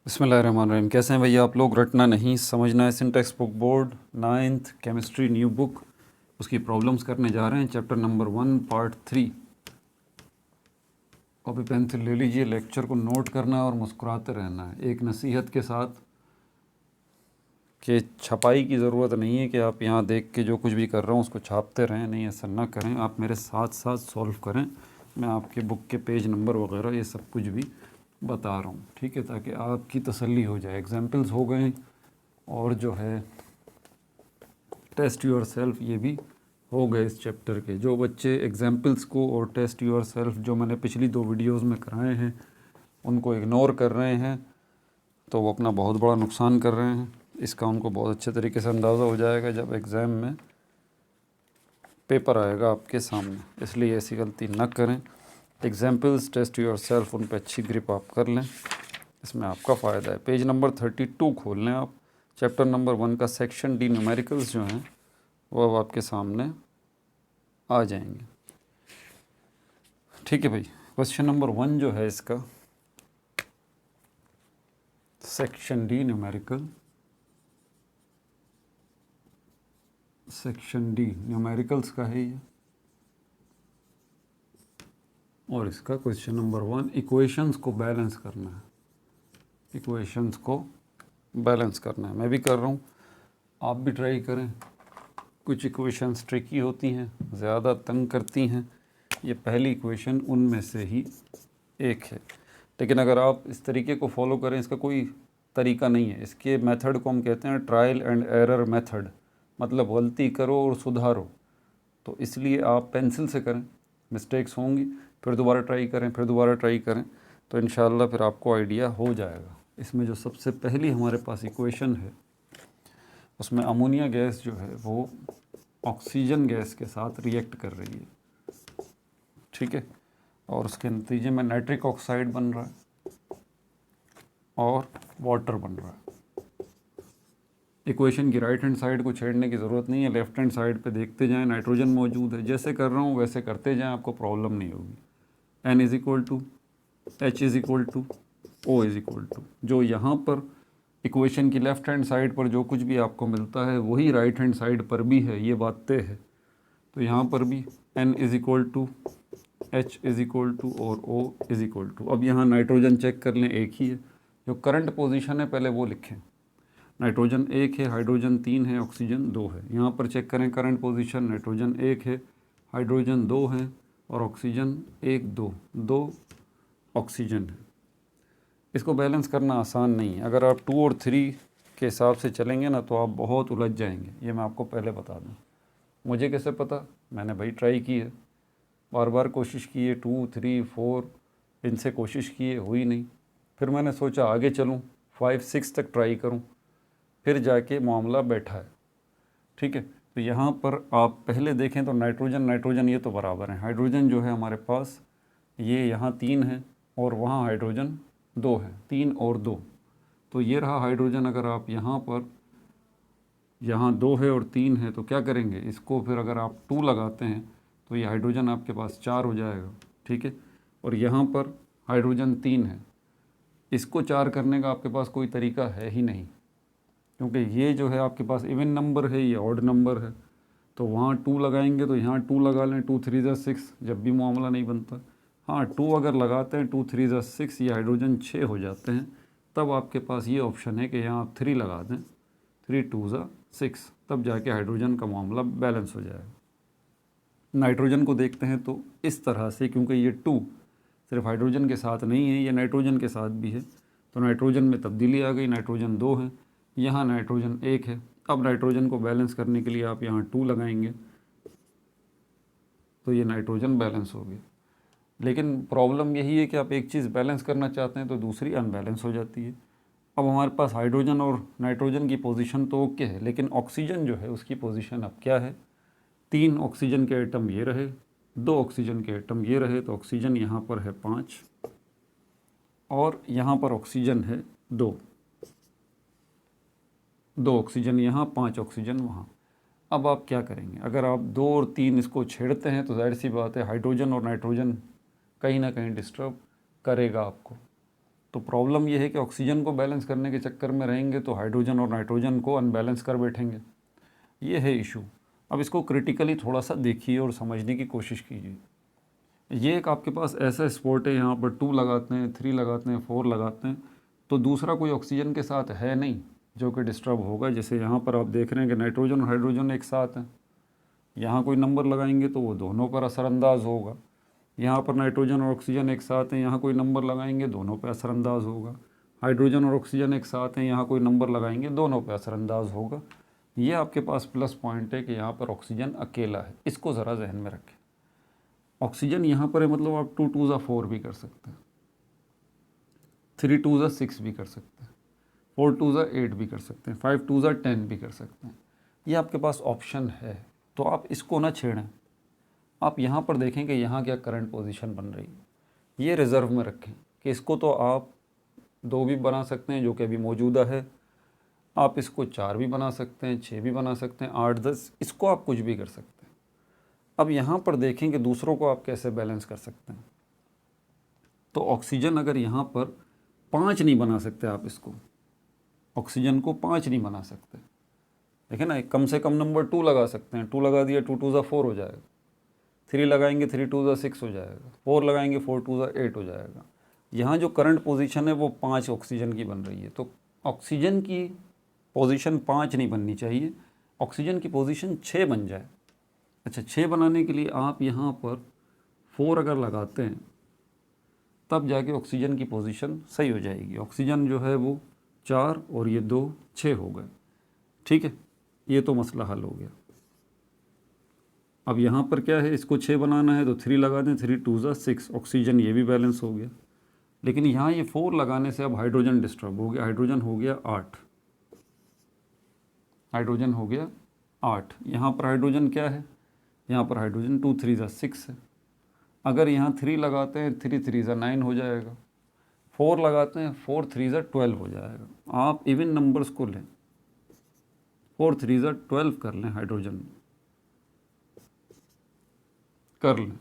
बिस्मिल्लाहिर्रहमानिर्रहीम। कैसे हैं भैया आप लोग? रटना नहीं, समझना है। Syntax book board 9th chemistry new book, उसकी प्रॉब्लम्स करने जा रहे हैं। Chapter number 1 part 3। Copy pencil ले लीजिए, लेक्चर को नोट करना है और मुस्कुराते रहना है। एक नसीहत के साथ कि छपाई की ज़रूरत नहीं है कि आप यहाँ देख के जो कुछ भी कर रहा हूँ उसको छापते रहें। नहीं, ऐसा ना करें। आप मेरे साथ साथ सॉल्व करें। मैं आपके बुक के पेज नंबर वगैरह ये सब कुछ भी बता रहा हूँ, ठीक है, ताकि आपकी तसल्ली हो जाए। एग्जाम्पल्स हो गए और जो है टेस्ट योर सेल्फ, ये भी हो गए इस चैप्टर के। जो बच्चे एग्जाम्पल्स को और टेस्ट योर सेल्फ जो मैंने पिछली 2 वीडियोस में कराए हैं उनको इग्नोर कर रहे हैं तो वो अपना बहुत बड़ा नुकसान कर रहे हैं। इसका उनको बहुत अच्छे तरीके से अंदाज़ा हो जाएगा जब एग्ज़ाम में पेपर आएगा आपके सामने। इसलिए ऐसी गलती न करें। एग्जाम्पल्स, टेस्ट योर सेल्फ, उन पर अच्छी ग्रिप आप कर लें, इसमें आपका फ़ायदा है। पेज नंबर 32 खोल लें आप। चैप्टर नंबर 1 का सेक्शन डी न्यूमेरिकल्स जो हैं वो अब आपके सामने आ जाएंगे, ठीक है भाई। क्वेश्चन नंबर 1 जो है इसका, section D numerical, section D numericals का है ये। और इसका क्वेश्चन नंबर 1, इक्वेशंस को बैलेंस करना है। इक्वेशंस को बैलेंस करना है। मैं भी कर रहा हूँ, आप भी ट्राई करें। कुछ इक्वेशंस ट्रिकी होती हैं, ज़्यादा तंग करती हैं। ये पहली इक्वेशन उनमें से ही एक है। लेकिन अगर आप इस तरीके को फॉलो करें, इसका कोई तरीका नहीं है। इसके मेथड को हम कहते हैं ट्रायल एंड एरर मेथड, मतलब गलती करो और सुधारो। तो इसलिए आप पेंसिल से करें, मिस्टेक्स होंगी, फिर दोबारा ट्राई करें, फिर दोबारा ट्राई करें, तो इंशाल्लाह फिर आपको आइडिया हो जाएगा। इसमें जो सबसे पहली हमारे पास इक्वेशन है उसमें अमोनिया गैस जो है वो ऑक्सीजन गैस के साथ रिएक्ट कर रही है, ठीक है, और उसके नतीजे में नाइट्रिक ऑक्साइड बन रहा है और वाटर बन रहा है। इक्वेशन की राइट हैंड साइड को छेड़ने की ज़रूरत नहीं है, लेफ्ट हैंड साइड पे देखते जाएं, नाइट्रोजन मौजूद है। जैसे कर रहा हूँ वैसे करते जाएं, आपको प्रॉब्लम नहीं होगी। N is equal to H is equal to O is equal to, जो यहाँ पर इक्वेशन की लेफ़्ट हैंड साइड पर जो कुछ भी आपको मिलता है वही राइट हैंड साइड पर भी है, ये बात तय है। तो यहाँ पर भी N is equal to H is equal to और O इज़ इक्वल टू। अब यहाँ नाइट्रोजन चेक कर लें, एक ही है। जो करंट पोजीशन है पहले वो लिखें। नाइट्रोजन 1 है, हाइड्रोजन 3 है, ऑक्सीजन 2 है। यहाँ पर चेक करें करंट पोजीशन, नाइट्रोजन 1 है, हाइड्रोजन 2 है और ऑक्सीजन 1 2 2 ऑक्सीजन है। इसको बैलेंस करना आसान नहीं है। अगर आप 2 और 3 के हिसाब से चलेंगे ना तो आप बहुत उलझ जाएंगे, ये मैं आपको पहले बता दूँ। मुझे कैसे पता? मैंने भाई ट्राई की है, बार बार कोशिश की है, 2 3 4 इनसे कोशिश की है, हुई नहीं। फिर मैंने सोचा आगे चलूँ, 5 6 तक ट्राई करूँ, फिर जाके मामला बैठा है, ठीक है। तो यहाँ पर आप पहले देखें तो नाइट्रोजन नाइट्रोजन ये तो बराबर है। हाइड्रोजन जो है हमारे पास ये यहाँ 3 है और वहाँ हाइड्रोजन 2 है, 3 और 2। तो ये रहा हाइड्रोजन। अगर आप यहाँ पर, यहाँ 2 है और 3 है तो क्या करेंगे, इसको फिर अगर आप 2 लगाते हैं तो ये हाइड्रोजन आपके पास 4 हो जाएगा, ठीक है। और यहाँ पर हाइड्रोजन 3 है, इसको 4 करने का आपके पास कोई तरीका है ही नहीं, क्योंकि ये जो है आपके पास इवन नंबर है, ये ऑड नंबर है। तो वहाँ 2 लगाएंगे तो यहाँ 2 लगा लें, 2 3 ज़ा 6, जब भी मामला नहीं बनता। हाँ, 2 अगर लगाते हैं, 2 3 ज़ा 6, ये हाइड्रोजन 6 हो जाते हैं। तब आपके पास ये ऑप्शन है कि यहाँ आप 3 लगा दें, 3 2 ज़ा 6, तब जाके हाइड्रोजन का मामला बैलेंस हो जाएगा। नाइट्रोजन को देखते हैं तो इस तरह से, क्योंकि ये 2 सिर्फ हाइड्रोजन के साथ नहीं है, ये नाइट्रोजन के साथ भी है, तो नाइट्रोजन में तब्दीली आ गई। नाइट्रोजन 2 है, यहाँ नाइट्रोजन 1 है। अब नाइट्रोजन को बैलेंस करने के लिए आप यहाँ 2 लगाएंगे तो ये नाइट्रोजन बैलेंस हो गया। लेकिन प्रॉब्लम यही है कि आप एक चीज़ बैलेंस करना चाहते हैं तो दूसरी अनबैलेंस हो जाती है। अब हमारे पास हाइड्रोजन और नाइट्रोजन की पोजीशन तो ओके है, लेकिन ऑक्सीजन जो है उसकी पोजीशन अब क्या है? 3 ऑक्सीजन के एटम ये रहे, 2 ऑक्सीजन के एटम ये रहे, तो ऑक्सीजन यहाँ पर है 5 और यहाँ पर ऑक्सीजन है 2 ऑक्सीजन यहाँ, 5 ऑक्सीजन वहाँ। अब आप क्या करेंगे? अगर आप 2 और 3 इसको छेड़ते हैं तो जाहिर सी बात है हाइड्रोजन और नाइट्रोजन कहीं ना कहीं डिस्टर्ब करेगा आपको। तो प्रॉब्लम ये है कि ऑक्सीजन को बैलेंस करने के चक्कर में रहेंगे तो हाइड्रोजन और नाइट्रोजन को अनबैलेंस कर बैठेंगे। ये है इशू। अब इसको क्रिटिकली थोड़ा सा देखिए और समझने की कोशिश कीजिए। ये एक आपके पास ऐसा स्पॉट है, यहाँ पर 2 लगाते हैं, 3 लगाते हैं, 4 लगाते हैं, तो दूसरा कोई ऑक्सीजन के साथ है नहीं जो कि डिस्टर्ब होगा। जैसे यहाँ पर आप देख रहे हैं कि नाइट्रोजन और हाइड्रोजन एक साथ हैं, यहाँ कोई नंबर लगाएंगे तो वो दोनों पर असरअंदाज होगा। यहाँ पर नाइट्रोजन और ऑक्सीजन एक साथ हैं, यहाँ कोई नंबर लगाएंगे दोनों पर असरअंदाज होगा। हाइड्रोजन और ऑक्सीजन एक साथ हैं, यहाँ कोई नंबर लगाएंगे दोनों पर असरअंदाज होगा। ये आपके पास प्लस पॉइंट है कि यहाँ पर ऑक्सीजन अकेला है, इसको ज़रा जहन में रखें। ऑक्सीजन यहाँ पर है मतलब आप 2 2 4 भी कर सकते हैं, 3 2 6 भी कर सकते हैं, 4 2 8 भी कर सकते हैं, 5 2 10 भी कर सकते हैं। ये आपके पास ऑप्शन है, तो आप इसको ना छेड़ें। आप यहाँ पर देखें कि यहाँ क्या करंट पोजीशन बन रही है, ये रिज़र्व में रखें कि इसको तो आप 2 भी बना सकते हैं जो कि अभी मौजूदा है, आप इसको 4 भी बना सकते हैं, 6 भी बना सकते हैं, 8 10, इसको आप कुछ भी कर सकते हैं। अब यहाँ पर देखें कि दूसरों को आप कैसे बैलेंस कर सकते हैं। तो ऑक्सीजन अगर यहाँ पर 5 नहीं बना सकते, आप इसको ऑक्सीजन को 5 नहीं बना सकते, देखें ना, कम से कम नंबर 2 लगा सकते हैं। 2 लगा दिया, 2 2 4 हो जाएगा, 3 लगाएंगे 3 2 6 हो जाएगा, 4 लगाएंगे 4 2 8 हो जाएगा। यहाँ जो करंट पोजीशन है वो 5 ऑक्सीजन की बन रही है, तो ऑक्सीजन की पोजीशन 5 नहीं बननी चाहिए, ऑक्सीजन की पोजीशन 6 बन जाए। अच्छा, 6 बनाने के लिए आप यहाँ पर 4 अगर लगाते हैं तब जाके ऑक्सीजन की पोजीशन सही हो जाएगी। ऑक्सीजन जो है वो 4 और ये 2 6 हो गए, ठीक है, ये तो मसला हल हो गया। अब यहाँ पर क्या है, इसको 6 बनाना है तो 3 लगा दें, 3 2 6, ऑक्सीजन ये भी बैलेंस हो गया। लेकिन यहाँ ये 4 लगाने से अब हाइड्रोजन डिस्टर्ब हो गया, हाइड्रोजन हो गया 8, हाइड्रोजन हो गया 8। यहाँ पर हाइड्रोजन क्या है, यहाँ पर हाइड्रोजन 2 3 6 है। अगर यहाँ 3 लगाते हैं, 3 3 9 हो जाएगा, 4 लगाते हैं, 4 3 12 हो जाएगा। आप इवन नंबर्स को लें, 4 3 12 कर लें, हाइड्रोजन कर लें,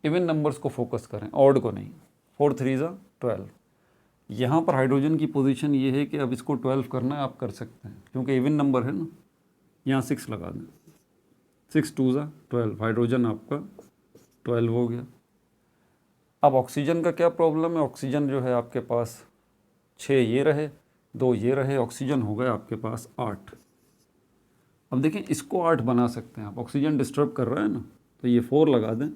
इवन नंबर्स को फोकस करें, ऑड को नहीं। 4 3 12। यहाँ पर हाइड्रोजन की पोजीशन ये है कि अब इसको 12 करना है, आप कर सकते हैं क्योंकि इवन नंबर है ना। यहाँ 6 लगा दें, 6 2 12, हाइड्रोजन आपका 12 हो गया। अब ऑक्सीजन का क्या प्रॉब्लम है, ऑक्सीजन जो है आपके पास 6 ये रहे, 2 ये रहे, ऑक्सीजन हो गया आपके पास 8। अब देखें, इसको 8 बना सकते हैं आप, ऑक्सीजन डिस्टर्ब कर रहा है ना, तो ये 4 लगा दें,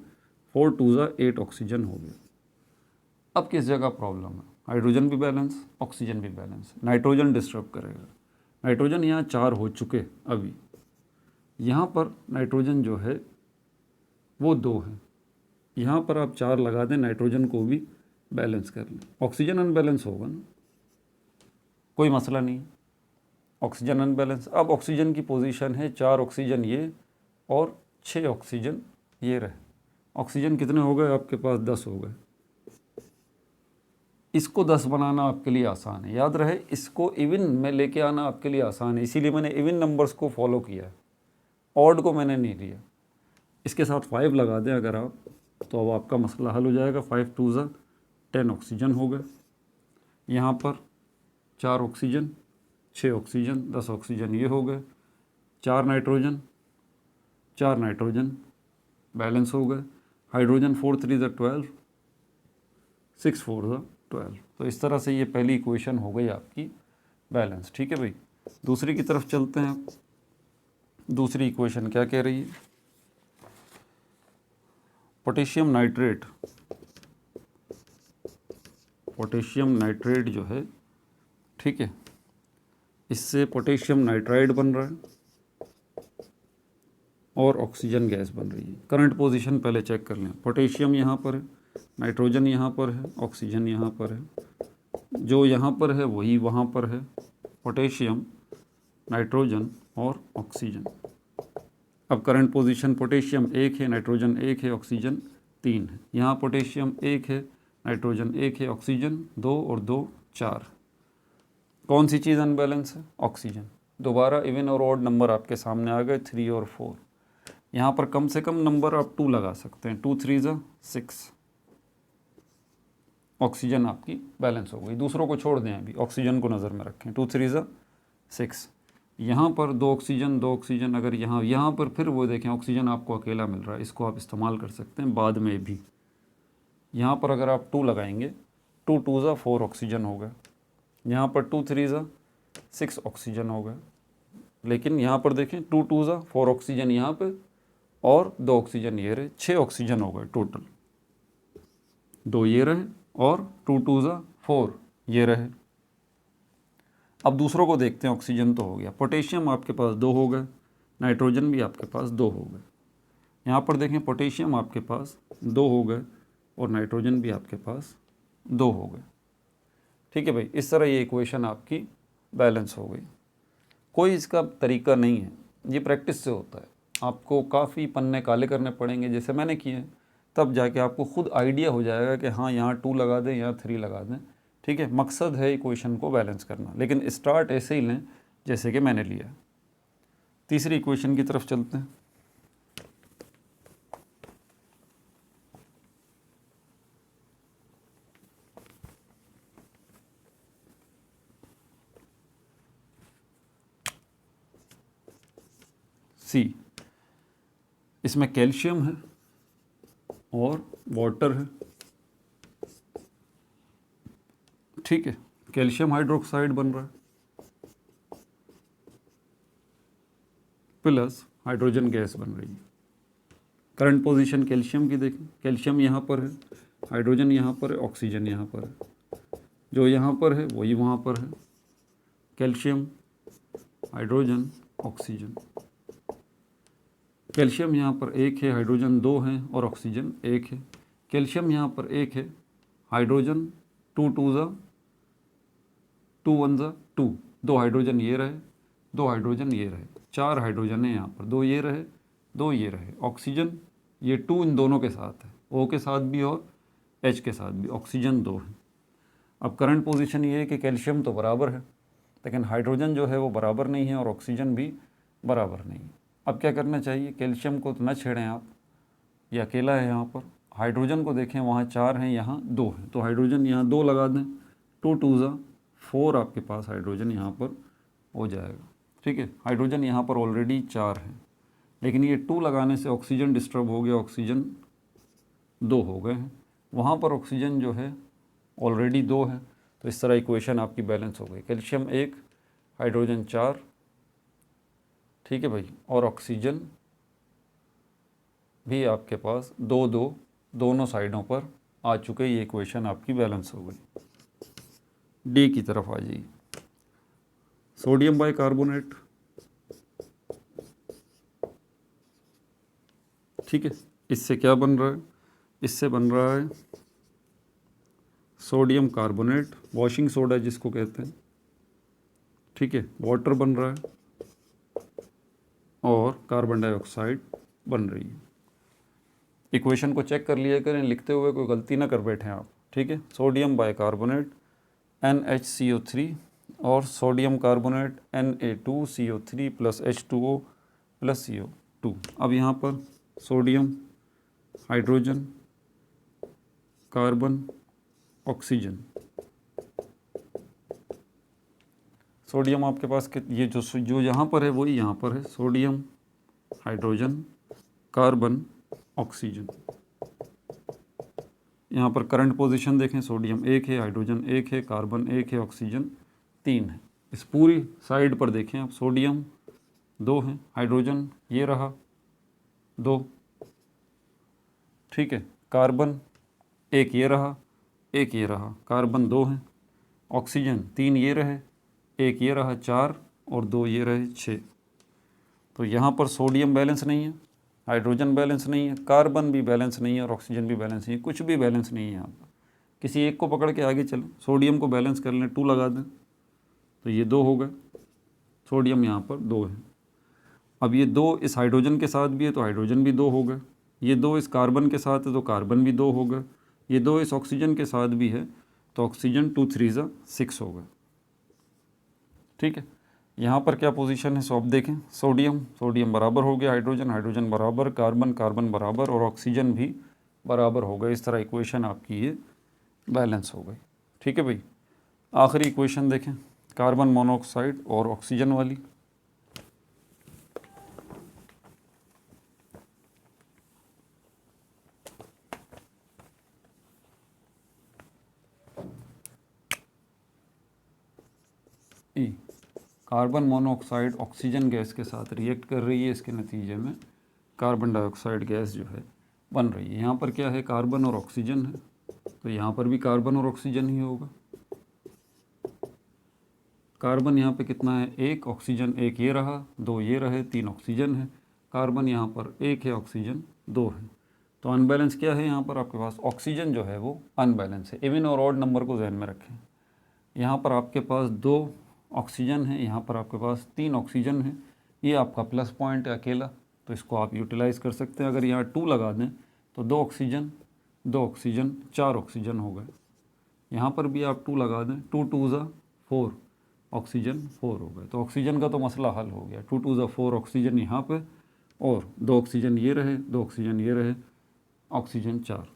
4 2 8, ऑक्सीजन हो गया। अब किस जगह प्रॉब्लम है, हाइड्रोजन भी बैलेंस, ऑक्सीजन भी बैलेंस, नाइट्रोजन डिस्टर्ब करेगा। नाइट्रोजन यहाँ 4 हो चुके अभी, यहाँ पर नाइट्रोजन जो है वो 2 है, यहाँ पर आप 4 लगा दें, नाइट्रोजन को भी बैलेंस कर लें। ऑक्सीजन अनबैलेंस होगा ना, कोई मसला नहीं, ऑक्सीजन अनबैलेंस। अब ऑक्सीजन की पोजीशन है 4 ऑक्सीजन ये और 6 ऑक्सीजन ये रहे, ऑक्सीजन कितने हो गए आपके पास, 10 हो गए। इसको 10 बनाना आपके लिए आसान है, याद रहे, इसको इवन में लेके आना आपके लिए आसान है, इसीलिए मैंने इवन नंबर्स को फॉलो किया, ऑड को मैंने नहीं लिया। इसके साथ 5 लगा दें अगर आप, तो अब आपका मसला हल हो जाएगा। 5 2 10, ऑक्सीजन हो गए। यहाँ पर 4 ऑक्सीजन, 6 ऑक्सीजन, 10 ऑक्सीजन ये हो गए, 4 नाइट्रोजन, 4 नाइट्रोजन बैलेंस हो गए। हाइड्रोजन 4 3 12, 6 4 12। तो इस तरह से ये पहली इक्वेशन हो गई आपकी बैलेंस, ठीक है भाई। दूसरी की तरफ चलते हैं। दूसरी इक्वेशन क्या कह रही है, पोटेशियम नाइट्रेट, पोटेशियम नाइट्रेट जो है, ठीक है, इससे पोटेशियम नाइट्राइड बन रहा है और ऑक्सीजन गैस बन रही है। करंट पोजीशन पहले चेक कर लें, पोटेशियम यहाँ पर है, नाइट्रोजन यहाँ पर है, ऑक्सीजन यहाँ पर है, जो यहाँ पर है वही वहाँ पर है, पोटेशियम, नाइट्रोजन और ऑक्सीजन। अब करंट पोजीशन पोटेशियम 1 है, नाइट्रोजन 1 है, ऑक्सीजन 3 है। यहाँ पोटेशियम 1 है, नाइट्रोजन 1 है, ऑक्सीजन 2 और 2 4। कौन सी चीज़ अनबैलेंस है, ऑक्सीजन। दोबारा इवन और ऑड नंबर आपके सामने आ गए, 3 और 4। यहाँ पर कम से कम नंबर आप 2 लगा सकते हैं, 2 3 6, ऑक्सीजन आपकी बैलेंस हो गई। दूसरों को छोड़ दें, अभी ऑक्सीजन को नज़र में रखें। 2 3 6, यहाँ पर 2 ऑक्सीजन, अगर यहाँ पर फिर वो देखें ऑक्सीजन आपको अकेला मिल रहा है, इसको आप इस्तेमाल कर सकते हैं बाद में भी। यहाँ पर अगर आप 2 लगाएंगे, 2 2 4 ऑक्सीजन हो गया, यहाँ पर 2 3 6 ऑक्सीजन हो गया। लेकिन यहाँ पर देखें 2 2 4 ऑक्सीजन यहाँ पे और 2 ऑक्सीजन ये रहे, 6 ऑक्सीजन हो गए टोटल। 2 ये रहे और 2 2 4 ये रहे। अब दूसरों को देखते हैं। ऑक्सीजन तो हो गया, पोटेशियम आपके पास 2 हो गए, नाइट्रोजन भी आपके पास 2 हो गए। यहाँ पर देखें पोटेशियम आपके पास 2 हो गए और नाइट्रोजन भी आपके पास 2 हो गए। ठीक है भाई, इस तरह ये इक्वेशन आपकी बैलेंस हो गई। कोई इसका तरीका नहीं है, ये प्रैक्टिस से होता है। आपको काफ़ी पन्ने काले करने पड़ेंगे जैसे मैंने किए, तब जाके आपको खुद आइडिया हो जाएगा कि हाँ यहाँ 2 लगा दें, यहाँ 3 लगा दें। ठीक है, मकसद है इक्वेशन को बैलेंस करना, लेकिन स्टार्ट ऐसे ही लें जैसे कि मैंने लिया। तीसरी इक्वेशन की तरफ चलते हैं। सी, इसमें कैल्शियम है और वाटर है। ठीक है, कैल्शियम हाइड्रोक्साइड बन रहा है प्लस हाइड्रोजन गैस बन रही है। करंट पोजीशन कैल्शियम की देखें, कैल्शियम यहाँ पर है, हाइड्रोजन यहाँ पर है, ऑक्सीजन यहाँ पर है। जो यहाँ पर है वही वहाँ पर है, कैल्शियम हाइड्रोजन ऑक्सीजन। कैल्शियम यहाँ पर 1 है, हाइड्रोजन 2 हैं और ऑक्सीजन 1 है। कैल्शियम यहाँ पर 1 है, हाइड्रोजन 2 2 1 2, 2 हाइड्रोजन ये रहे, 2 हाइड्रोजन ये रहे, 4 हाइड्रोजन है यहाँ पर, 2 ये रहे, 2 ये रहे। ऑक्सीजन ये 2 इन दोनों के साथ है, O के साथ भी और H के साथ भी, ऑक्सीजन 2 है। अब करंट पोजीशन ये है कि कैल्शियम तो बराबर है, लेकिन हाइड्रोजन जो है वो बराबर नहीं है और ऑक्सीजन भी बराबर नहीं है। अब क्या करना चाहिए, कैल्शियम को तो न छेड़ें आप, ये अकेला है यहाँ पर। हाइड्रोजन को देखें, वहाँ 4 हैं, यहाँ 2 हैं, तो हाइड्रोजन यहाँ 2 लगा दें, 2 2 4 आपके पास हाइड्रोजन यहाँ पर हो जाएगा। ठीक है, हाइड्रोजन यहाँ पर ऑलरेडी 4 है, लेकिन ये 2 लगाने से ऑक्सीजन डिस्टर्ब हो गया, ऑक्सीजन 2 हो गए हैं। वहाँ पर ऑक्सीजन जो है ऑलरेडी 2 है, तो इस तरह इक्वेशन आपकी बैलेंस हो गई। कैल्शियम 1, हाइड्रोजन 4, ठीक है भाई, और ऑक्सीजन भी आपके पास 2 2 दोनों साइडों पर आ चुके। ये इक्वेशन आपकी बैलेंस हो गई। डी की तरफ आ जाइए। सोडियम बाइकार्बोनेट, ठीक है, इससे क्या बन रहा है, इससे बन रहा है सोडियम कार्बोनेट, वॉशिंग सोडा जिसको कहते हैं। ठीक है, वाटर बन रहा है और कार्बन डाइऑक्साइड बन रही है। इक्वेशन को चेक कर लिया करें, लिखते हुए कोई गलती ना कर बैठें आप। ठीक है, सोडियम बाइकार्बोनेट NHCO3 और sodium carbonate Na2CO3 plus H2O plus CO2। अब यहाँ पर sodium, hydrogen, carbon, oxygen. Sodium आपके पास ये जो यहाँ पर है वही यहाँ पर है, सोडियम, हाइड्रोजन, कार्बन, ऑक्सीजन। यहाँ पर करंट पोजीशन देखें, सोडियम 1 है, हाइड्रोजन 1 है, कार्बन 1 है, ऑक्सीजन 3 है। इस पूरी साइड पर देखें आप, सोडियम 2 है, हाइड्रोजन ये रहा 2, ठीक है, कार्बन 1 ये रहा, 1 ये रहा, कार्बन 2 है, ऑक्सीजन 3 ये रहे, 1 ये रहा 4 और 2 ये रहे 6। तो यहाँ पर सोडियम बैलेंस नहीं है, हाइड्रोजन बैलेंस नहीं है, कार्बन भी बैलेंस नहीं है और ऑक्सीजन भी बैलेंस नहीं है, कुछ भी बैलेंस नहीं है यहाँ पर। किसी एक को पकड़ के आगे चलें, सोडियम को बैलेंस कर लें, 2 लगा दें तो ये 2 हो गए, सोडियम यहाँ पर 2 है। अब ये 2 इस हाइड्रोजन के साथ भी है तो हाइड्रोजन भी 2 हो गए, ये 2 इस कार्बन के साथ है तो कार्बन भी 2 हो गए, ये 2 इस ऑक्सीजन के साथ भी है तो ऑक्सीजन 2 3 6 हो गए। ठीक है, यहाँ पर क्या पोजीशन है सो अब देखें, सोडियम बराबर हो गया हाइड्रोजन बराबर, कार्बन बराबर और ऑक्सीजन भी बराबर हो गए। इस तरह इक्वेशन आपकी ये बैलेंस हो गई। ठीक है भाई, आखिरी इक्वेशन देखें, कार्बन मोनोऑक्साइड और ऑक्सीजन वाली। ई कार्बन मोनोऑक्साइड ऑक्सीजन गैस के साथ रिएक्ट कर रही है, इसके नतीजे में कार्बन डाइऑक्साइड गैस जो है बन रही है। यहाँ पर क्या है, कार्बन और ऑक्सीजन है, तो यहाँ पर भी कार्बन और ऑक्सीजन ही होगा। कार्बन यहाँ पे कितना है, एक, ऑक्सीजन एक, ये रहा, दो ये रहे, तीन ऑक्सीजन है, कार्बन यहाँ पर एक है, ऑक्सीजन दो है। तो अनबैलेंस क्या है यहाँ पर आपके पास, ऑक्सीजन जो है वो अनबैलेंस है। इवन और ऑड नंबर को जहन में रखें। यहाँ पर आपके पास दो ऑक्सीजन है, यहाँ पर आपके पास तीन ऑक्सीजन है, ये आपका प्लस पॉइंट है अकेला, तो इसको आप यूटिलाइज़ कर सकते हैं। अगर यहाँ 2 लगा दें तो दो ऑक्सीजन, चार ऑक्सीजन हो गए। यहाँ पर भी आप 2 लगा दें, 2 2 ज़ा 4, ऑक्सीजन 4 हो गए। तो ऑक्सीजन का तो मसला हल हो गया। 2 2 ज़ा 4 ऑक्सीजन यहाँ पे, और दो ऑक्सीजन ये रहे, दो ऑक्सीजन ये रहे, ऑक्सीजन 4।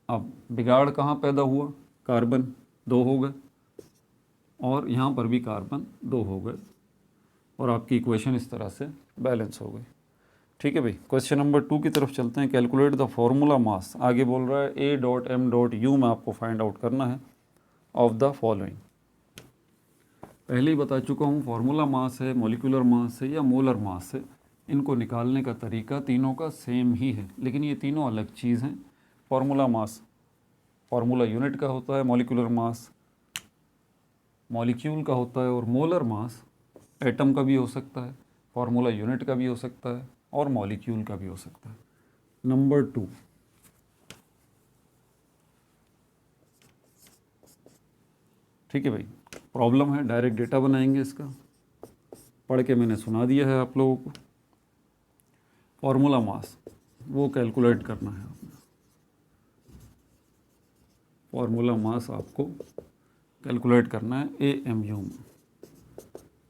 अब बिगाड़ कहाँ पैदा हुआ, कार्बन 2 हो गए और यहाँ पर भी कार्बन 2 हो गए, और आपकी इक्वेशन इस तरह से बैलेंस हो गई। ठीक है भाई, क्वेश्चन नंबर 2 की तरफ चलते हैं। Calculate the formula mass. आगे बोल रहा है A.M.U में आपको फाइंड आउट करना है ऑफ द फॉलोइंग। पहले ही बता चुका हूँ, फार्मूला मास है, मॉलिक्यूलर मास है या मोलर मास है, इनको निकालने का तरीका तीनों का सेम ही है, लेकिन ये तीनों अलग चीज़ हैं। फार्मूला मास फार्मूला यूनिट का होता है, मॉलिक्यूलर मास मॉलिक्यूल का होता है, और मोलर मास एटम का भी हो सकता है, फार्मूला यूनिट का भी हो सकता है, और मॉलिक्यूल का भी हो सकता है। नंबर 2, ठीक है भाई, प्रॉब्लम है, डायरेक्ट डेटा बनाएंगे इसका, पढ़ के मैंने सुना दिया है आप लोगों को। फार्मूला मास वो कैलकुलेट करना है आपने, फार्मूला मास आपको कैलकुलेट करना है AMU में,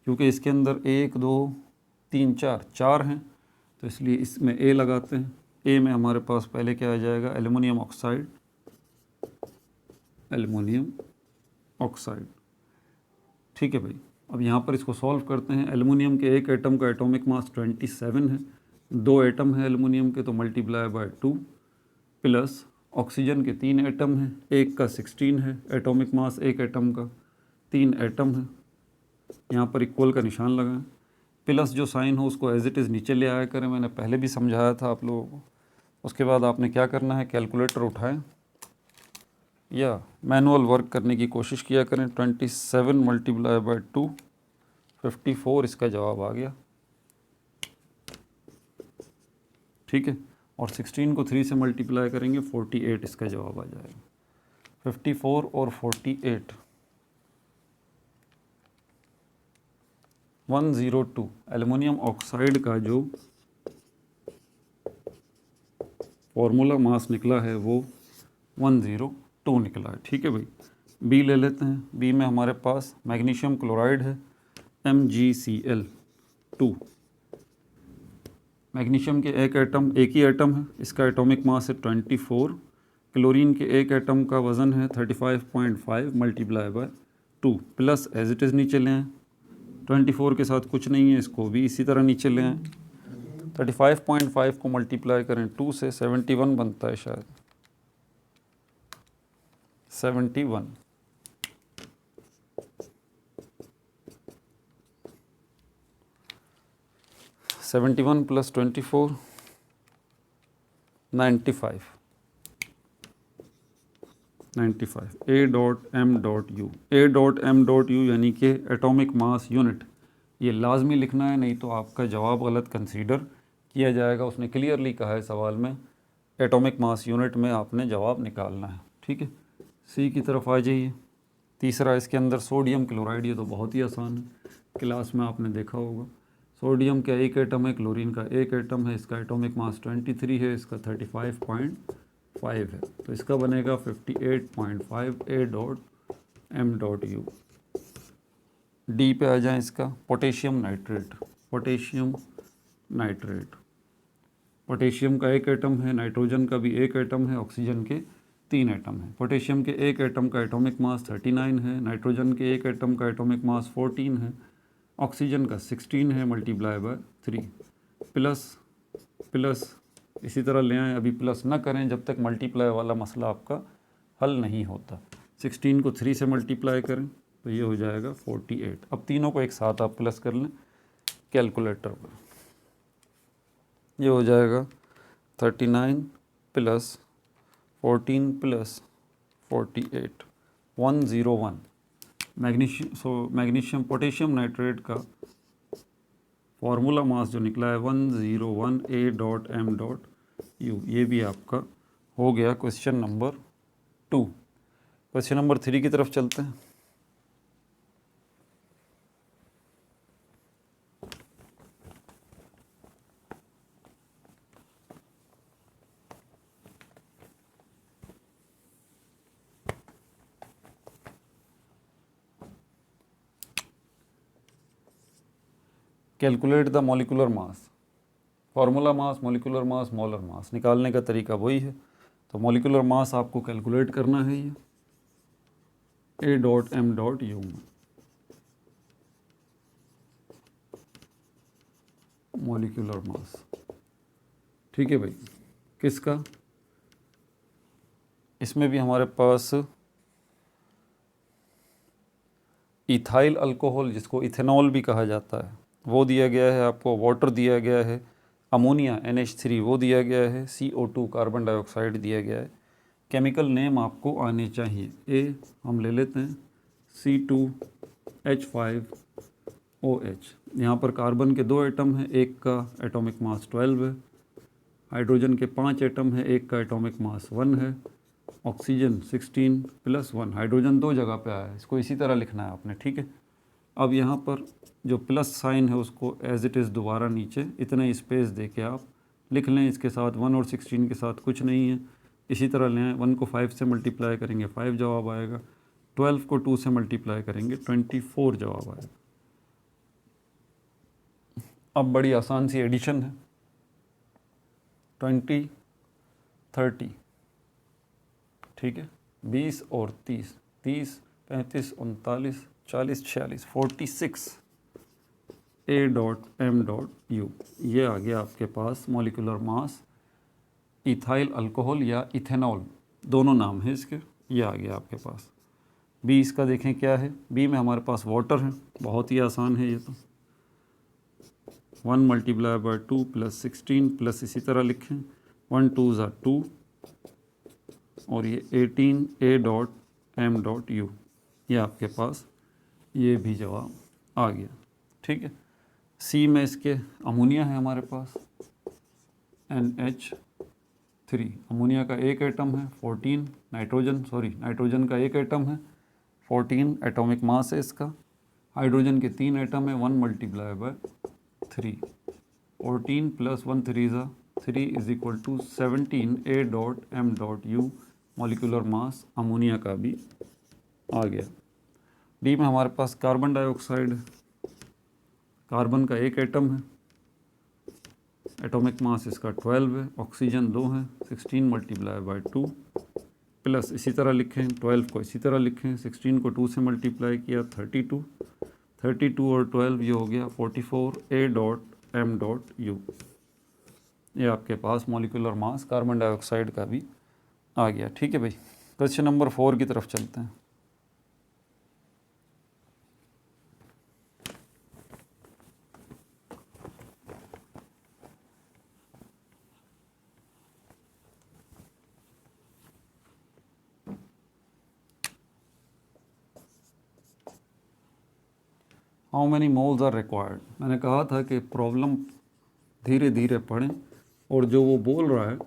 क्योंकि इसके अंदर 1 2 3 4 हैं, तो इसलिए इसमें A लगाते हैं। A में हमारे पास पहले क्या आ जाएगा, एल्युमिनियम ऑक्साइड, ठीक है भाई। अब यहाँ पर इसको सॉल्व करते हैं। एल्युमिनियम के एक एटम का एटॉमिक मास 27 है, 2 एटम है एल्युमिनियम के, तो मल्टीप्लाई बाय 2, प्लस ऑक्सीजन के 3 एटम हैं, एक का 16 है एटॉमिक मास, एक एटम का 3 एटम है, यहाँ पर इक्वल का निशान लगाएं, प्लस जो साइन हो उसको एज इट इज़ नीचे ले आया करें, मैंने पहले भी समझाया था आप लोगों को। उसके बाद आपने क्या करना है, कैलकुलेटर उठाएं या मैनुअल वर्क करने की कोशिश किया करें। 27 मल्टीप्लाई बाय 2, 54 इसका जवाब आ गया, ठीक है। और 16 को 3 से मल्टीप्लाई करेंगे, 48 इसका जवाब आ जाएगा। 54 और 48, 102 एल्युमिनियम ऑक्साइड का जो फॉर्मूला मास निकला है वो 102 निकला है, ठीक है भाई। बी ले लेते हैं। बी में हमारे पास मैग्नीशियम क्लोराइड है, MgCl2। मैग्नीशियम के एक ही एटम है, इसका एटॉमिक मास है 24। क्लोरीन के एक एटम का वज़न है 35.5 multiply by 2, plus as it is नीचे ले आएँ। 24 के साथ कुछ नहीं है, इसको भी इसी तरह नीचे ले आएँ। 35.5 को मल्टीप्लाई करें 2 से, 71 बनता है शायद, 71। प्लस 24, 95। A.M.U यानी कि एटॉमिक मास यूनिट, ये लाजमी लिखना है, नहीं तो आपका जवाब गलत कंसीडर किया जाएगा। उसने क्लियरली कहा है सवाल में, एटॉमिक मास यूनिट में आपने जवाब निकालना है, ठीक है। सी की तरफ आ जाइए। तीसरा इसके अंदर सोडियम क्लोराइड, ये तो बहुत ही आसान है, क्लास में आपने देखा होगा। सोडियम का एक एटम है, क्लोरीन का एक एटम है, इसका एटॉमिक मास 23 है, इसका 35.5 है, तो इसका बनेगा 58.5 A.M.U। डी पे आ जाए इसका, पोटेशियम नाइट्रेट। पोटेशियम का एक एटम है, नाइट्रोजन का भी एक एटम है, ऑक्सीजन के 3 एटम है। पोटेशियम के एक एटम का एटॉमिक मास 39 है, नाइट्रोजन के एक एटम का एटॉमिक मास 14 है, ऑक्सीजन का 16 है मल्टीप्लाई बाय 3 प्लस प्लस इसी तरह ले आएँ। अभी प्लस ना करें जब तक मल्टीप्लाई वाला मसला आपका हल नहीं होता। 16 को 3 से मल्टीप्लाई करें तो ये हो जाएगा 48। अब तीनों को एक साथ आप प्लस कर लें कैलकुलेटर पर, ये हो जाएगा 39 plus 14 plus 48 101। Magnesium potassium nitrate का फॉर्मूला मास जो निकला है 101 A.M.U। ये भी आपका हो गया क्वेश्चन नंबर 2। क्वेश्चन नंबर 3 की तरफ चलते हैं। Calculate the molecular mass. Formula mass, molecular mass, molar मास निकालने का तरीका वही है। तो मॉलिकुलर मास आपको कैलकुलेट करना है ये A.M.U में। मॉलिकुलर मास, ठीक है भाई, किसका? इसमें भी हमारे पास इथाइल अल्कोहल जिसको इथेनॉल भी कहा जाता है वो दिया गया है आपको, वाटर दिया गया है, अमोनिया NH3 वो दिया गया है, CO2 कार्बन डाइऑक्साइड दिया गया है। केमिकल नेम आपको आने चाहिए। ए हम ले लेते हैं C2H5OH। यहाँ पर कार्बन के 2 एटम हैं, एक का एटॉमिक मास 12 है, हाइड्रोजन के 5 एटम हैं, एक का एटॉमिक मास 1 है, ऑक्सीजन 16 प्लस 1। हाइड्रोजन 2 जगह पे आया है, इसको इसी तरह लिखना है आपने, ठीक है। अब यहाँ पर जो प्लस साइन है उसको एज इट इज़ दोबारा नीचे इतने स्पेस दे के आप लिख लें। इसके साथ 1 और 16 के साथ कुछ नहीं है। इसी तरह लें, 1 को 5 से मल्टीप्लाई करेंगे 5 जवाब आएगा, 12 को 2 से मल्टीप्लाई करेंगे 24 जवाब आएगा। अब बड़ी आसान सी एडिशन है, 20 30, ठीक है, 20 और 30, 30 35 39 40 46 46 A.M.U। ये आ गया आपके पास मॉलिकुलर मास। इथाइल अल्कोहल या इथेनॉल दोनों नाम हैं इसके, ये आ गया आपके पास। बी इसका देखें क्या है। बी में हमारे पास वाटर है, बहुत ही आसान है ये तो। 1 मल्टीप्लाई बाय 2 प्लस 16 प्लस इसी तरह लिखें 1 2 ज़ा 2 और ये 18 A.M.U। ये आपके पास ये भी जवाब आ गया, ठीक है। सी में इसके अमोनिया है हमारे पास NH3। अमोनिया का एक एटम है 14, नाइट्रोजन का एक एटम है 14 एटॉमिक मास है इसका। हाइड्रोजन के 3 एटम है 1 मल्टीप्लाई बाय 3, 14 प्लस 1 3 ज़ा 3 is equal to 17 A.M.U। Molecular mass ammonia का भी आ गया। डी में हमारे पास कार्बन डाइऑक्साइड है। कार्बन का एक एटम है, एटॉमिक मास इसका 12 है, ऑक्सीजन 2 है, 16 मल्टीप्लाई बाय 2 प्लस इसी तरह लिखें, 12 को इसी तरह लिखें, 16 को 2 से मल्टीप्लाई किया 32, 32 और 12 ये हो गया 44 A.M.U। ये आपके पास मॉलिकुलर मास कार्बन डाइऑक्साइड का भी आ गया, ठीक है भाई। क्वेश्चन नंबर 4 की तरफ चलते हैं। How many moles are required. मैंने कहा था कि प्रॉब्लम धीरे धीरे पढ़ें और जो वो बोल रहा है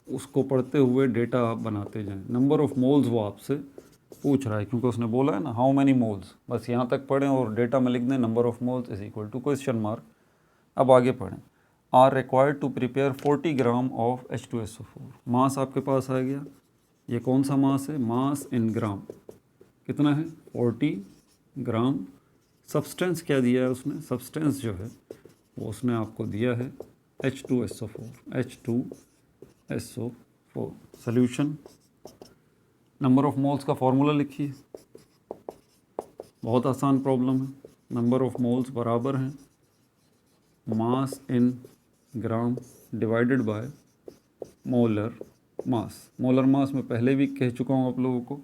उसको पढ़ते हुए डेटा आप बनाते जाएं। नंबर ऑफ़ मोल्स वो आपसे पूछ रहा है क्योंकि उसने बोला है ना हाउ मैनी मोल्स, बस यहाँ तक पढ़ें और डेटा में लिख दें number of moles is equal to question mark. अब आगे पढ़ें। Are required to prepare 40 gram of H2SO4। Mass आपके पास आ गया, ये कौन सा मास है, मास इन ग्राम कितना है 40 ग्राम। सब्सटेंस क्या दिया है उसने, सब्सटेंस जो है वो उसने आपको दिया है H2SO4। H2SO4 solution number of moles का फॉर्मूला लिखिए, बहुत आसान प्रॉब्लम है। नंबर ऑफ मोल्स बराबर हैं mass in gram divided by molar mass. Molar mass में पहले भी कह चुका हूँ आप लोगों को,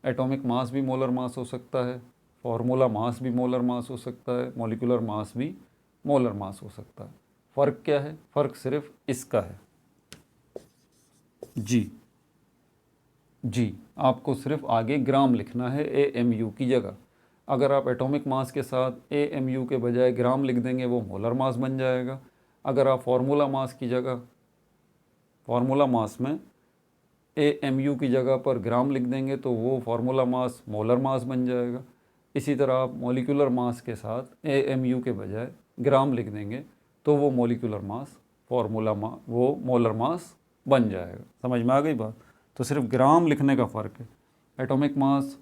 एटॉमिक मास भी मोलर मास हो सकता है, फॉर्मूला मास भी मोलर मास हो सकता है, मॉलिक्यूलर मास भी मोलर मास हो सकता है। फ़र्क क्या है? फ़र्क सिर्फ इसका है, जी आपको सिर्फ आगे ग्राम लिखना है AMU की जगह। अगर आप एटॉमिक मास के साथ AMU के बजाय ग्राम लिख देंगे वो मोलर मास बन जाएगा। अगर आप फार्मूला मास की जगह, फार्मूला मास में AMU की जगह पर ग्राम लिख देंगे तो वो फार्मूला मास मोलर मास बन जाएगा। इसी तरह आप मॉलिक्यूलर मास के साथ AMU के बजाय ग्राम लिख देंगे तो वो मॉलिक्यूलर मास वो मोलर मास बन जाएगा। समझ में आ गई बात? तो सिर्फ ग्राम लिखने का फ़र्क है। Atomic mass,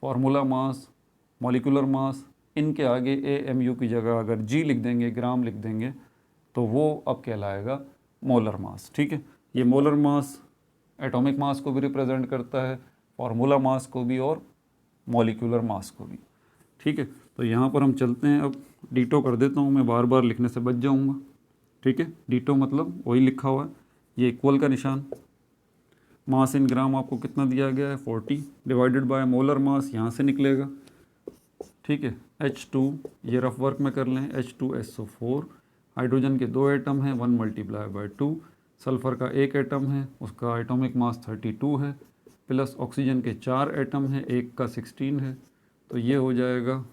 formula mass, molecular mass, इनके आगे AMU की जगह अगर G लिख देंगे, ग्राम लिख देंगे तो वो अब कहलाएगा मोलर मास। ठीक है, ये मोलर मास एटॉमिक मास को भी रिप्रेजेंट करता है, फार्मूला मास को भी और मॉलिक्यूलर मास को भी। ठीक है, तो यहाँ पर हम चलते हैं। अब डीटो कर देता हूँ, मैं बार बार लिखने से बच जाऊँगा। ठीक है, डीटो मतलब वही लिखा हुआ है, ये इक्वल का निशान। मास इन ग्राम आपको कितना दिया गया है 40 डिवाइडेड बाय मोलर मास यहाँ से निकलेगा। ठीक है, H2 ये रफ वर्क में कर लें, H2SO4, हाइड्रोजन के 2 एटम हैं, 1 मल्टीप्लाई बाय 2, सल्फ़र का 1 एटम है, उसका एटॉमिक मास 32 है, प्लस ऑक्सीजन के 4 एटम हैं, एक का 16 है, तो ये हो जाएगा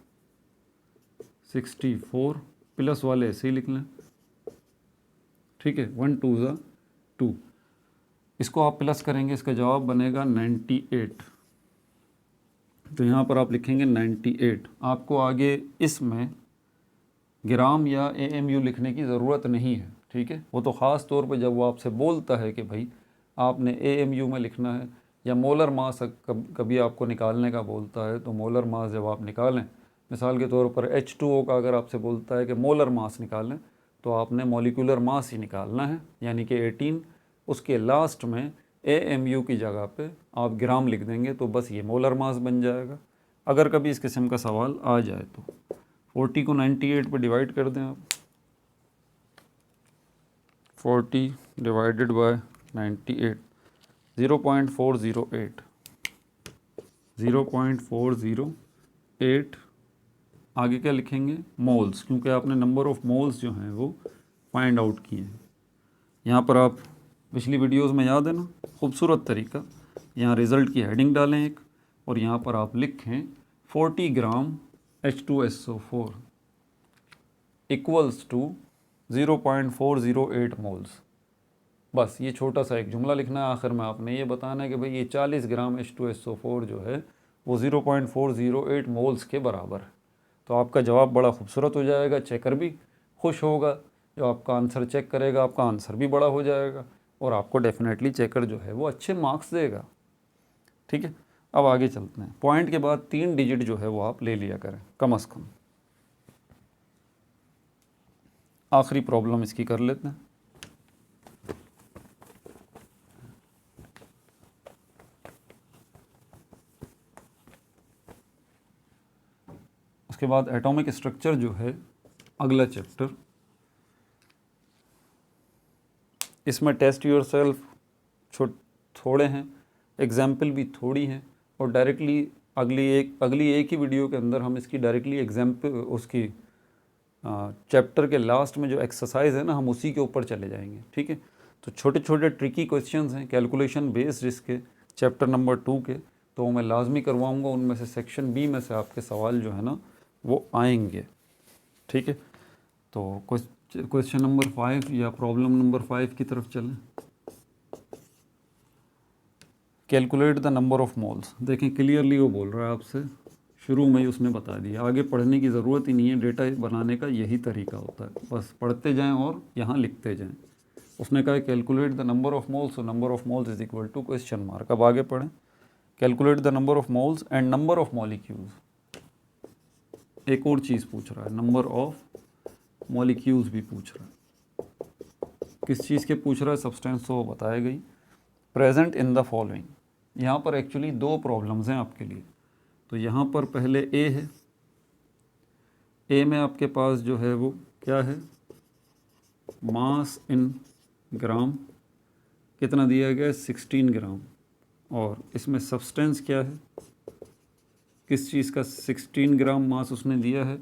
64। प्लस वाले ऐसे ही लिख लें। ठीक है, 1 2 ज़ा 2, इसको आप प्लस करेंगे, इसका जवाब बनेगा 98। तो यहाँ पर आप लिखेंगे 98। आपको आगे इसमें ग्राम या AMU लिखने की ज़रूरत नहीं है। ठीक है, वो तो ख़ास तौर पे जब वो आपसे बोलता है कि भाई आपने AMU में लिखना है, या मोलर मास कभी आपको निकालने का बोलता है, तो मोलर मास जब आप निकालें, मिसाल के तौर पर H2O का अगर आपसे बोलता है कि मोलर मास निकालें, तो आपने मॉलिक्यूलर मास ही निकालना है, यानी कि 18। उसके लास्ट में AMU की जगह पे आप ग्राम लिख देंगे तो बस ये मोलर मास बन जाएगा, अगर कभी इस किस्म का सवाल आ जाए तो। 40 को 98 पे डिवाइड कर दें आप, 40 डिवाइडेड बाय 98, 0.408, 0.408। आगे क्या लिखेंगे? मोल्स, क्योंकि आपने नंबर ऑफ़ मोल्स जो हैं वो फाइंड आउट किए हैं। यहाँ पर आप पिछली वीडियोस में याद है ना, खूबसूरत तरीका, यहाँ रिज़ल्ट की हेडिंग डालें एक, और यहाँ पर आप लिखें 40 ग्राम H2SO4 इक्वल्स टू 0.408 मोल्स। बस ये छोटा सा एक जुमला लिखना है, आखिर में आपने ये बताना है कि भाई ये 40 ग्राम H2SO4 जो है वो 0.408 मोल्स के बराबर है। तो आपका जवाब बड़ा खूबसूरत हो जाएगा, चेकर भी खुश होगा, जो आपका आंसर चेक करेगा आपका आंसर भी बड़ा हो जाएगा, और आपको डेफिनेटली चेकर जो है वो अच्छे मार्क्स देगा। ठीक है, अब आगे चलते हैं। पॉइंट के बाद 3 डिजिट जो है वो आप ले लिया करें कम से कम। आखिरी प्रॉब्लम इसकी कर लेते हैं। उसके बाद एटॉमिक स्ट्रक्चर जो है अगला चैप्टर, इसमें टेस्ट योर सेल्फ थोड़े हैं, एग्जाम्पल भी थोड़ी हैं, और डायरेक्टली अगली एक ही वीडियो के अंदर हम इसकी डायरेक्टली एग्जाम्पल उसकी चैप्टर के लास्ट में जो एक्सरसाइज है ना, हम उसी के ऊपर चले जाएंगे। ठीक है, तो छोटे छोटे ट्रिकी क्वेश्चंस हैं कैलकुलेशन बेस्ड इसके चैप्टर नंबर 2 के, तो मैं लाजमी करवाऊँगा। उनमें से सेक्शन B में से आपके सवाल जो है ना वो आएंगे। ठीक है, तो क्वेश्चन नंबर 5 या प्रॉब्लम नंबर 5 की तरफ चलें। Calculate the number of moles. देखें क्लियरली वो बोल रहा है आपसे, शुरू में ही उसने बता दिया, आगे पढ़ने की ज़रूरत ही नहीं है। डेटा बनाने का यही तरीका होता है, बस पढ़ते जाएं और यहाँ लिखते जाएं। उसने कहा calculate the number of moles, और number of moles is equal to question mark. अब आगे पढ़ें, calculate the number of moles and number of molecules. एक और चीज़ पूछ रहा है, नंबर ऑफ़ मॉलिक्यूल्स भी पूछ रहा है। किस चीज़ के पूछ रहा है? सब्सटेंस तो बताया गई। प्रेजेंट इन द फॉलोइंग, यहाँ पर एक्चुअली दो प्रॉब्लम्स हैं आपके लिए। तो यहाँ पर पहले ए है, ए में आपके पास जो है वो क्या है, मास इन ग्राम कितना दिया गया है, 16 ग्राम। और इसमें सब्सटेंस क्या है, किस चीज़ का 16 ग्राम मास उसने दिया है,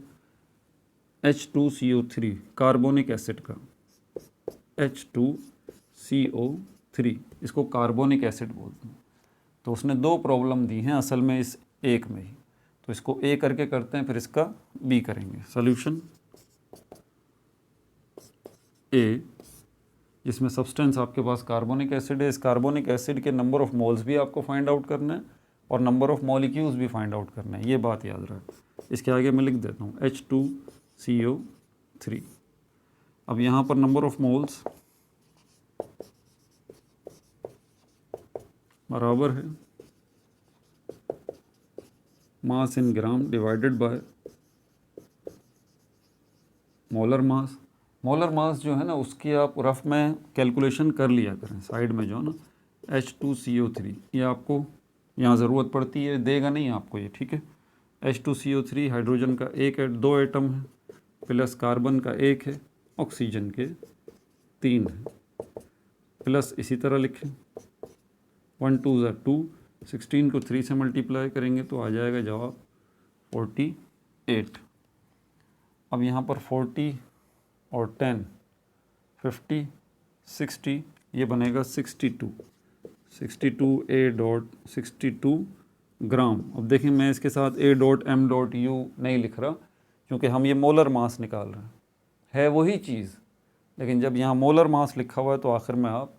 H2CO3 कार्बोनिक एसिड का, H2CO3 इसको कार्बोनिक एसिड बोलते हैं। तो उसने दो प्रॉब्लम दी हैं असल में इस एक में ही, तो इसको ए करके करते हैं, फिर इसका बी करेंगे। सॉल्यूशन ए, जिसमें सब्सटेंस आपके पास कार्बोनिक एसिड है, इस कार्बोनिक एसिड के नंबर ऑफ मोल्स भी आपको फाइंड आउट करना है और नंबर ऑफ मॉलिक्यूल्स भी फाइंड आउट करना है, ये बात याद रखें। इसके आगे मैं लिख देता हूँ H2CO3। अब यहाँ पर नंबर ऑफ मोल्स बराबर है mass in gram divided by molar mass. Molar mass जो है ना उसकी आप रफ में कैलकुलेशन कर लिया करें, साइड में जो है ना H2CO3 ये आपको यहाँ ज़रूरत पड़ती है, देगा नहीं आपको ये, ठीक है। H2CO3 हाइड्रोजन का दो एटम है, प्लस कार्बन का एक है, ऑक्सीजन के 3 है, प्लस इसी तरह लिखें 1 2 ज़ा 2, 16 को 3 से मल्टीप्लाई करेंगे तो आ जाएगा जवाब 48। अब यहाँ पर 40 और 10 50 60 ये बनेगा 62 A.62 ग्राम। अब देखिए मैं इसके साथ A.M.U नहीं लिख रहा क्योंकि हम ये मोलर मास निकाल रहे हैं, है वही चीज़, लेकिन जब यहाँ मोलर मास लिखा हुआ है तो आखिर में आप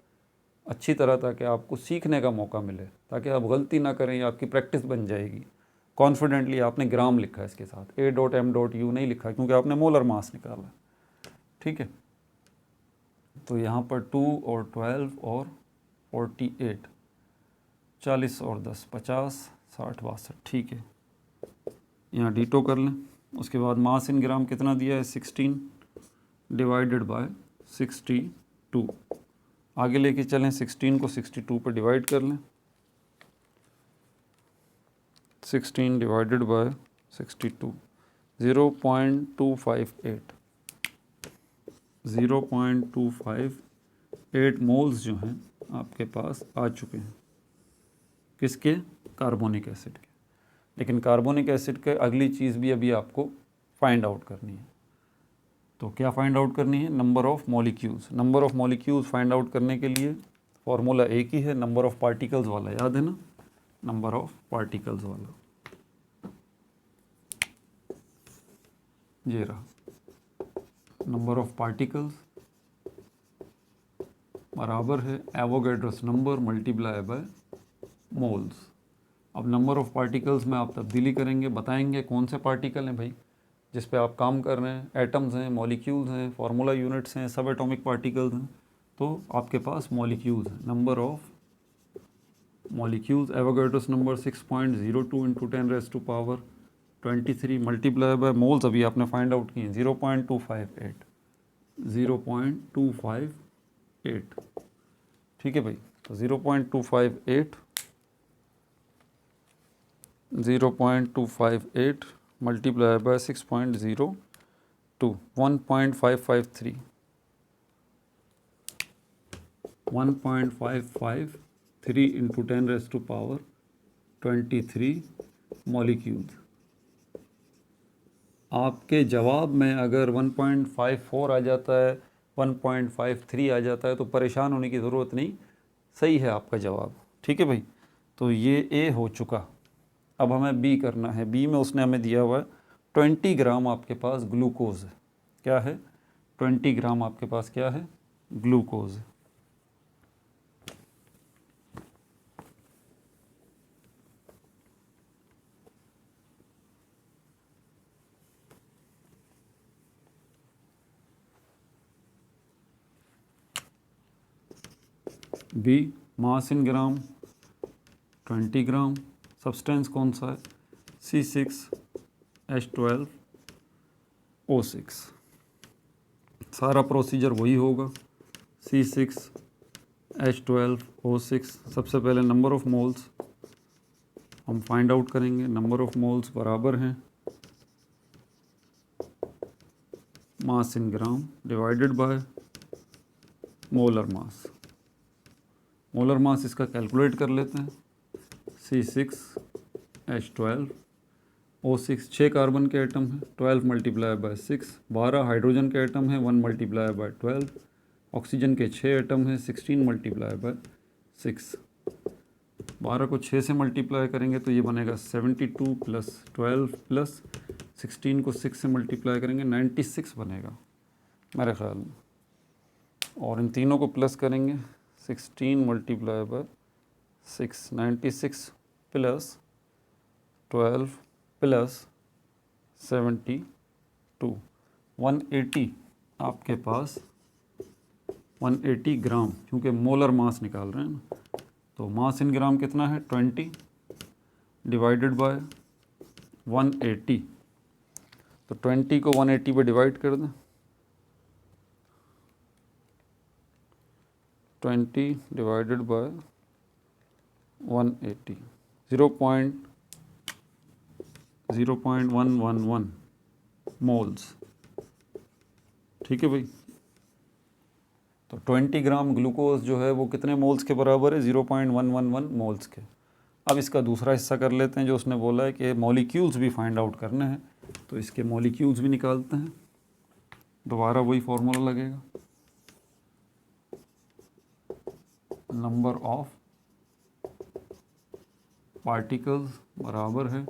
अच्छी तरह, ताकि आपको सीखने का मौका मिले, ताकि आप गलती ना करें, आपकी प्रैक्टिस बन जाएगी। कॉन्फिडेंटली आपने ग्राम लिखा है इसके साथ, A.M.U नहीं लिखा क्योंकि आपने मोलर मास निकाला है, ठीक है। तो यहाँ पर 2 और 12 और 48, 40 और 10 50 60 62, ठीक है। यहाँ डीटो कर लें। उसके बाद मास इन ग्राम कितना दिया है, 16 डिवाइडेड बाय 62। आगे लेके चलें, 16 को 62 पर डिवाइड कर लें, 16 डिवाइडेड बाय 62 0.258 0.258 मोल्स जो हैं आपके पास आ चुके हैं, किसके, कार्बोनिक एसिड के। लेकिन कार्बोनिक एसिड के अगली चीज़ भी अभी आपको फाइंड आउट करनी है। तो क्या फाइंड आउट करनी है, number of molecules. Number of molecules find out करने के लिए फॉर्मूला एक ही है, नंबर ऑफ़ पार्टिकल्स वाला, याद है ना, नंबर ऑफ़ पार्टिकल्स वाला ये रहा। नंबर ऑफ़ पार्टिकल्स बराबर है Avogadro's number multiply by moles. अब नंबर ऑफ़ पार्टिकल्स में आप तब्दीली करेंगे, बताएंगे कौन से पार्टिकल हैं भाई जिस पे आप काम कर रहे हैं, एटम्स हैं, मॉलिक्यूल्स हैं, फार्मूला यूनिट्स हैं, सब एटॉमिक पार्टिकल्स हैं। तो आपके पास मॉलिक्यूल्स हैं, number of molecules Avogadro's number 6.02 into 10⁻23 multiply by moles अभी आपने फाइंड आउट किए 0.258, ठीक है भाई। तो 0.258 मल्टीप्लाई बाय 6.02 1.553 इंटू 10⁻23 मॉलिक्यूल्स। आपके जवाब में अगर 1.54 आ जाता है, 1.53 आ जाता है तो परेशान होने की ज़रूरत नहीं, सही है आपका जवाब, ठीक है भाई। तो ये ए हो चुका। अब हमें बी करना है। बी में उसने हमें दिया हुआ है 20 ग्राम आपके पास ग्लूकोज है। क्या है, 20 ग्राम आपके पास क्या है, ग्लूकोज है। B mass in gram 20 gram, substance कौन सा है, C6H12O6। सारा प्रोसीजर वही होगा, C6 H12O6, सबसे पहले नंबर ऑफ मोल्स हम फाइंड आउट करेंगे। नंबर ऑफ मोल्स बराबर हैं mass in gram divided by molar mass. Molar mass इसका कैलकुलेट कर लेते हैं। C6H12O6 6 कार्बन के एटम है, 12 मल्टीप्लाई बाय 6, 12 हाइड्रोजन के एटम है, 1 मल्टीप्लाई बाय 12, ऑक्सीजन के 6 एटम है, 16 मल्टीप्लाई बाय 6। 12 को 6 से मल्टीप्लाई करेंगे तो ये बनेगा 72 प्लस 12 प्लस 16 को 6 से मल्टीप्लाई करेंगे 96 बनेगा मेरे ख्याल में। और इन तीनों को प्लस करेंगे 16 मल्टीप्लाई बाय 6, 96 प्लस 12 प्लस 72, 180 आपके पास 180 ग्राम, क्योंकि मोलर मास निकाल रहे हैं ना। तो मास इन ग्राम कितना है 20 डिवाइडेड बाय 180। तो 20 को 180 पे डिवाइड कर दें, 20 डिवाइडेड बाय 180, 0.111 मोल्स। ठीक है भाई। तो 20 ग्राम ग्लूकोज जो है वो कितने मोल्स के बराबर है 0.111 मोल्स के। अब इसका दूसरा हिस्सा कर लेते हैं जो उसने बोला है कि मॉलिक्यूल्स भी फाइंड आउट करने हैं, तो इसके मॉलिक्यूल्स भी निकालते हैं। दोबारा वही फॉर्मूला लगेगा, नंबर ऑफ पार्टिकल्स बराबर है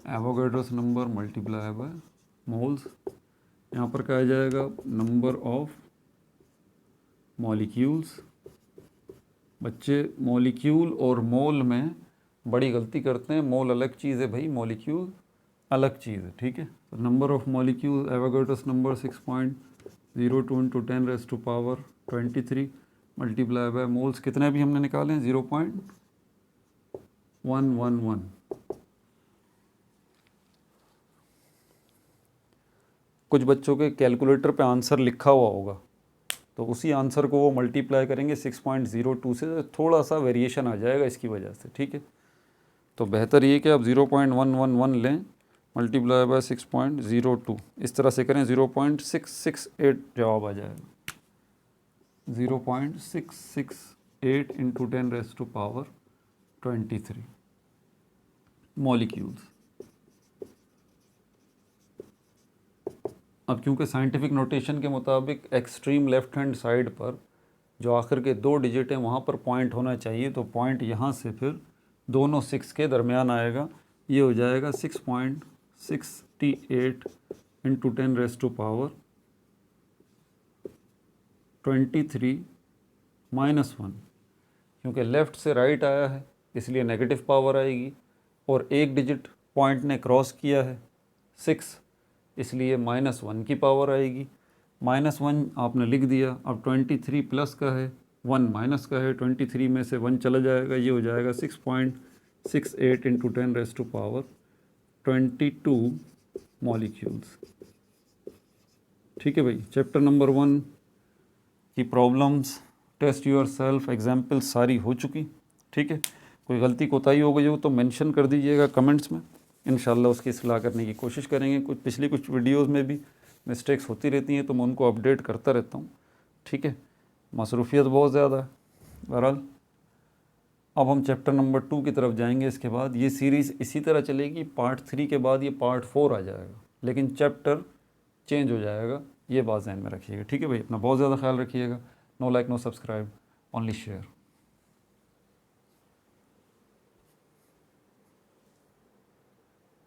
Avogadro's number multiply by moles. यहाँ पर क्या आ जाएगा नंबर ऑफ मॉलिक्यूल्स। बच्चे मॉलिक्यूल और मोल में बड़ी गलती करते हैं, मोल अलग चीज़ है भाई, मॉलिक्यूल अलग चीज़ है। ठीक है। तो number of molecule Avogadro's number 6.02 into 10⁻23 multiply by moles कितने भी हमने निकाले हैं 0.111। कुछ बच्चों के कैलकुलेटर पे आंसर लिखा हुआ होगा, तो उसी आंसर को वो मल्टीप्लाई करेंगे 6.02 से, थोड़ा सा वेरिएशन आ जाएगा इसकी वजह से। ठीक है। तो बेहतर ये कि आप 0.111 लें मल्टीप्लाई बाय 6.02, इस तरह से करें 0.668 जवाब आ जाएगा। 0.668 इंटू 10⁻23 मॉलिक्यूल्स। अब क्योंकि साइंटिफिक नोटेशन के मुताबिक एक्सट्रीम लेफ्ट हैंड साइड पर जो आखिर के 2 डिजिट हैं वहाँ पर पॉइंट होना चाहिए, तो पॉइंट यहाँ से फिर दोनों 6 के दरमियान आएगा। ये हो जाएगा 6.68 इंटू 10⁻23 -1, क्योंकि लेफ़्ट से राइट आया है इसलिए नेगेटिव पावर आएगी, और एक डिजिट पॉइंट ने क्रॉस किया है 6, इसलिए -1 की पावर आएगी। -1 आपने लिख दिया। अब 23 प्लस का है, 1 माइनस का है, 23 में से 1 चला जाएगा, ये हो जाएगा 6.68 इंटू 10⁻22 मॉलिक्यूल्स। ठीक है भाई। चैप्टर नंबर 1 की problems, test yourself, examples सारी हो चुकी। ठीक है। कोई गलती कोताही हो गई हो तो मेंशन कर दीजिएगा कमेंट्स में, इंशाल्लाह उसकी इस्लाह करने की कोशिश करेंगे। कुछ वीडियोस में भी मिस्टेक्स होती रहती हैं तो मैं उनको अपडेट करता रहता हूँ। ठीक है। मसरूफियत बहुत ज़्यादा है। बहरहाल अब हम चैप्टर नंबर 2 की तरफ जाएंगे। इसके बाद ये सीरीज़ इसी तरह चलेगी, पार्ट 3 के बाद ये पार्ट 4 आ जाएगा, लेकिन चैप्टर चेंज हो जाएगा, ये बात ध्यान में रखिएगा। ठीक है भाई। अपना बहुत ज़्यादा ख्याल रखिएगा। No like no subscribe, only share.